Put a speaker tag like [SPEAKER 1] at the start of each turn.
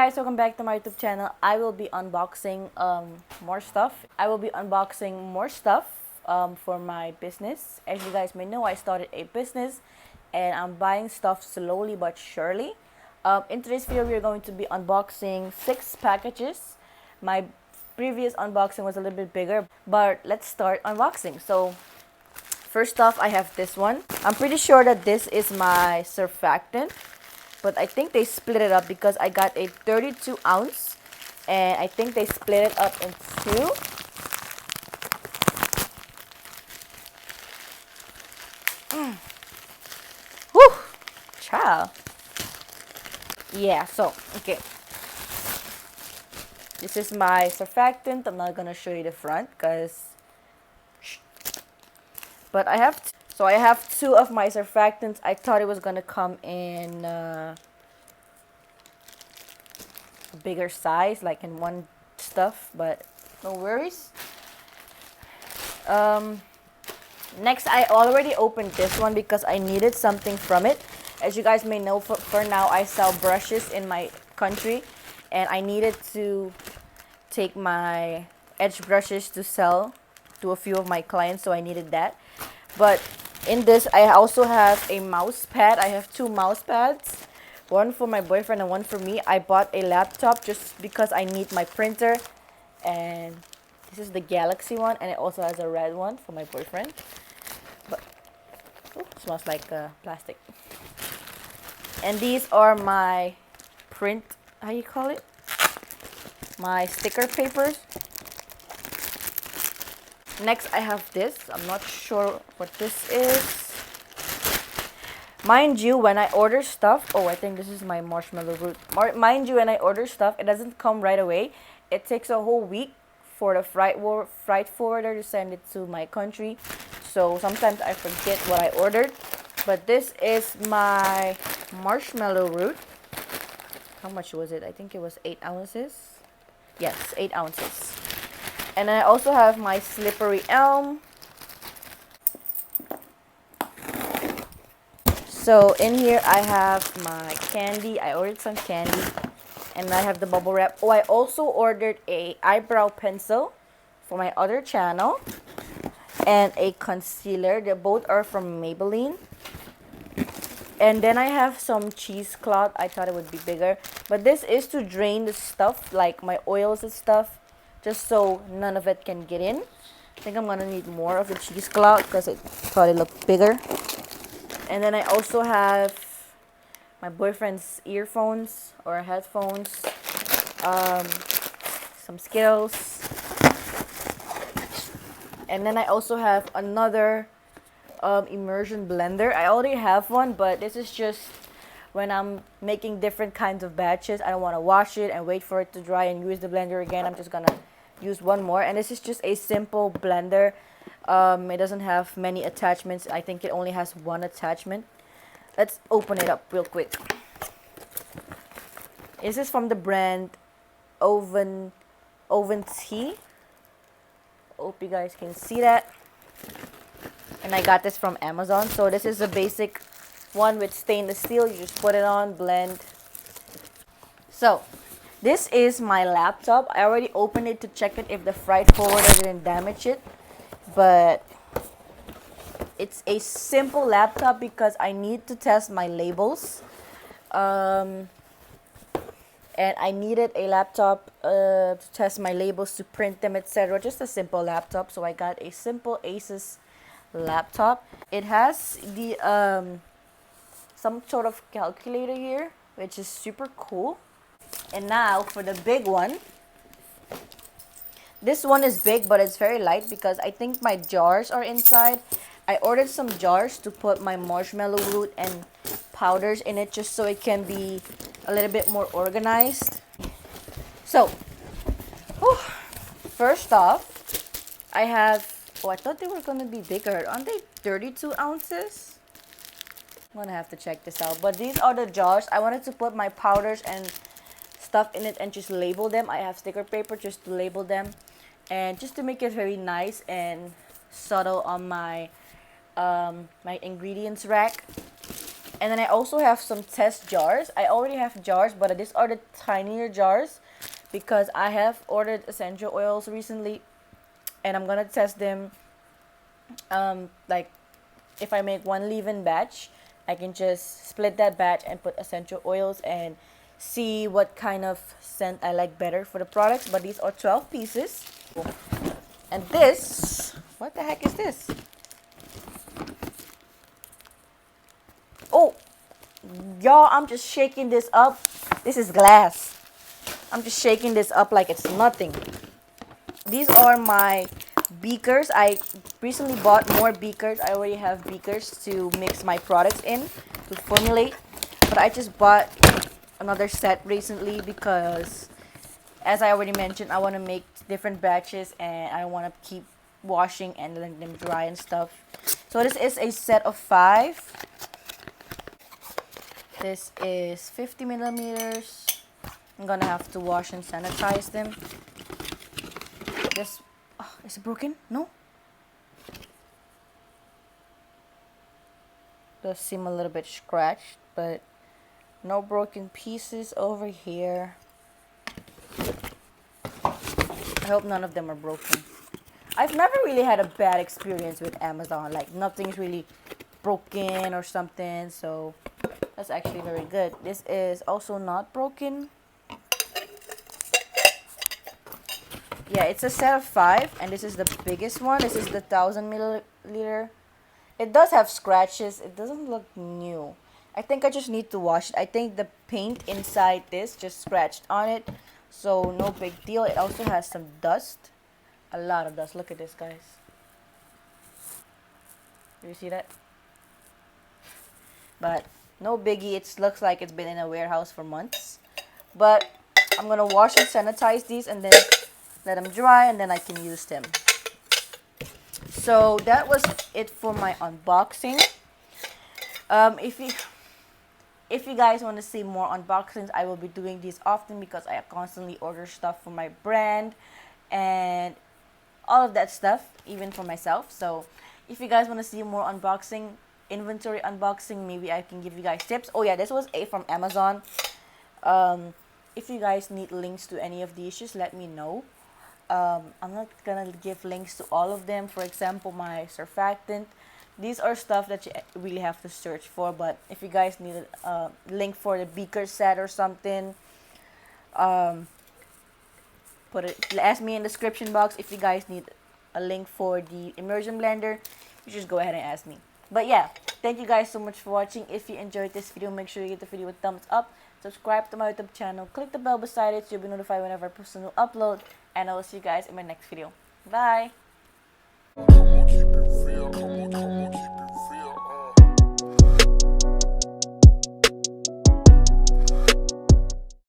[SPEAKER 1] guys, welcome back to my YouTube channel. I will be unboxing more stuff. For my business. As you guys may know, I started a business and I'm buying stuff slowly but surely. In today's video, we're going to be unboxing 6 packages. My previous unboxing was a little bit bigger, but let's start unboxing. So first off, I have this one. I'm pretty sure that this is my surfactant, but I think they split it up because I got a 32 ounce and I think they split it up in 2. Whew, child. Yeah, so, okay. This is my surfactant. I'm not gonna show you the front because, but I have, so I have 2 of my surfactants. I thought it was gonna come in a bigger size, like in one stuff, but no worries. Next, I already opened this one because I needed something from it. As you guys may know, for now, I sell brushes in my country, and I needed to take my edge brushes to sell to a few of my clients, so I needed that. But in this, I also have a mouse pad. I have 2 mouse pads, one for my boyfriend and one for me. I bought a laptop just because I need my printer, and this is the Galaxy one, and it also has a red one for my boyfriend. But oh, smells like plastic. And these are my print, how you call it? My sticker papers. Next, I have this. I'm not sure what this is. Mind you, when I order stuff, oh, I think this is my marshmallow root. Mind you, when I order stuff, it doesn't come right away. It takes a whole week for the freight forwarder to send it to my country. So sometimes I forget what I ordered. But this is my marshmallow root. How much was it? I think it was 8 ounces. Yes, 8 ounces. And I also have my slippery elm. So in here I have my candy. I ordered some candy. And I have the bubble wrap. Oh, I also ordered a eyebrow pencil for my other channel. And a concealer. They both are from Maybelline. And then I have some cheesecloth. I thought it would be bigger. But this is to drain the stuff, like my oils and stuff, just so none of it can get in. I think I'm going to need more of the cheesecloth because it probably looked bigger. And then I also have my boyfriend's earphones or headphones, some Skittles. And then I also have another immersion blender. I already have one, but this is just when I'm making different kinds of batches. I don't want to wash it and wait for it to dry and use the blender again. I'm just gonna use one more, and this is just a simple blender. It doesn't have many attachments. I think it only has one attachment. Let's open it up real quick. This is from the brand Oven Tea. Hope you guys can see that. And I got this from Amazon. So this is a basic one with stainless steel. You just put it on, blend. So this is my laptop. I already opened it to check it if the freight forwarder didn't damage it. But it's a simple laptop because I need to test my labels. And I needed a laptop to test my labels, to print them, etc. Just a simple laptop. So I got a simple Asus laptop. It has the some sort of calculator here, which is super cool. And now for the big one. This one is big, but it's very light because I think my jars are inside. I ordered some jars to put my marshmallow root and powders in it, just so it can be a little bit more organized. So first off, I have, oh, I thought they were going to be bigger. Aren't they 32 ounces? I'm going to have to check this out. But these are the jars. I wanted to put my powders and stuff in it and just label them. I have sticker paper just to label them. And just to make it very nice and subtle on my my ingredients rack. And then I also have some test jars. I already have jars, but these are the tinier jars because I have ordered essential oils recently, and I'm gonna test them. Like if I make one leave-in batch, I can just split that batch and put essential oils and see what kind of scent I like better for the products. But these are 12 pieces. And this, what the heck is this? Oh, y'all, I'm just shaking this up. This is glass. I'm just shaking this up like it's nothing. These are my beakers. I recently bought more beakers. I already have beakers to mix my products in, to formulate. But I just bought another set recently because, as I already mentioned, I want to make different batches and I want to keep washing and letting them dry and stuff. So this is a set of 5. This is 50 milliliters. I'm gonna have to wash and sanitize them. This, oh, is it broken? No? Does seem a little bit scratched, but no broken pieces over here. I hope none of them are broken. I've never really had a bad experience with Amazon. Like nothing's really broken or something, so that's actually very good. This is also not broken. Yeah, it's a set of 5, and this is the biggest one. This is the 1000 milliliter. It does have scratches. It doesn't look new. I think I just need to wash it. I think the paint inside this just scratched on it, so no big deal. It also has some dust. A lot of dust. Look at this, guys. Do you see that? But no biggie. It looks like it's been in a warehouse for months. But I'm going to wash and sanitize these and then let them dry, and then I can use them. So that was it for my unboxing. If you guys want to see more unboxings, I will be doing these often because I constantly order stuff for my brand and all of that stuff, even for myself. So if you guys want to see more unboxing, inventory unboxing, maybe I can give you guys tips. Oh yeah, this was from Amazon. If you guys need links to any of these, just let me know. I'm not gonna give links to all of them. For example, my surfactant. These are stuff that you really have to search for. But if you guys need a link for the beaker set or something, ask me in the description box. If you guys need a link for the immersion blender, you just go ahead and ask me. But yeah, thank you guys so much for watching. If you enjoyed this video, make sure you give the video a thumbs up. Subscribe to my YouTube channel. Click the bell beside it so you'll be notified whenever I post a new upload. And I will see you guys in my next video. Bye!